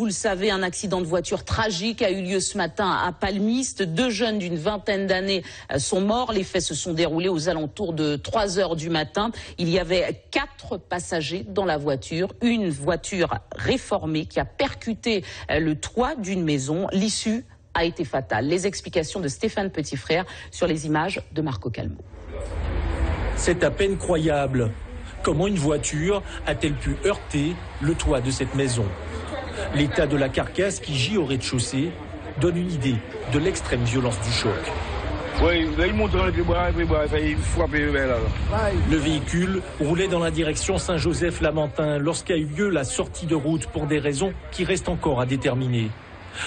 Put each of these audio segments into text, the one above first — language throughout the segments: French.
Vous le savez, un accident de voiture tragique a eu lieu ce matin à Palmiste. 2 jeunes d'une vingtaine d'années sont morts. Les faits se sont déroulés aux alentours de 3 heures du matin. Il y avait 4 passagers dans la voiture. Une voiture réformée qui a percuté le toit d'une maison. L'issue a été fatale. Les explications de Stéphane Petitfrère sur les images de Marco Calmo. C'est à peine croyable. Comment une voiture a-t-elle pu heurter le toit de cette maison ? L'état de la carcasse qui gît au rez-de-chaussée donne une idée de l'extrême violence du choc. Le véhicule roulait dans la direction Saint-Joseph-Lamentin lorsqu'a eu lieu la sortie de route pour des raisons qui restent encore à déterminer.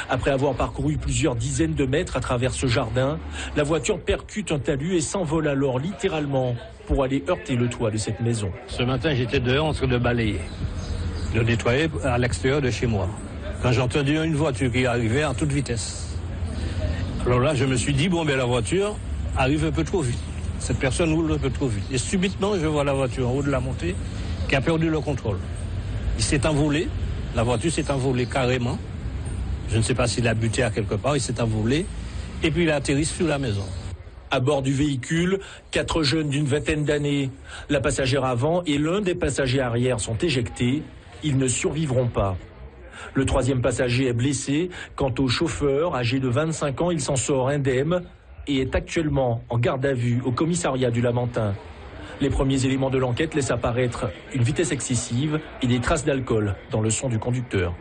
Après avoir parcouru plusieurs dizaines de mètres à travers ce jardin, la voiture percute un talus et s'envole alors littéralement pour aller heurter le toit de cette maison. Ce matin, j'étais dehors en train de balayer, de nettoyer à l'extérieur de chez moi, quand j'ai entendu une voiture qui arrivait à toute vitesse. Alors là, je me suis dit, la voiture arrive un peu trop vite. Cette personne roule un peu trop vite. Et subitement, je vois la voiture en haut de la montée qui a perdu le contrôle. Il s'est envolé, la voiture s'est envolée carrément. Je ne sais pas s'il a buté à quelque part, il s'est envolé et puis il a atterri sur la maison. À bord du véhicule, 4 jeunes d'une vingtaine d'années. La passagère avant et l'un des passagers arrière sont éjectés. Ils ne survivront pas. Le 3e passager est blessé. Quant au chauffeur, âgé de 25 ans, il s'en sort indemne et est actuellement en garde à vue au commissariat du Lamentin. Les premiers éléments de l'enquête laissent apparaître une vitesse excessive et des traces d'alcool dans le sang du conducteur.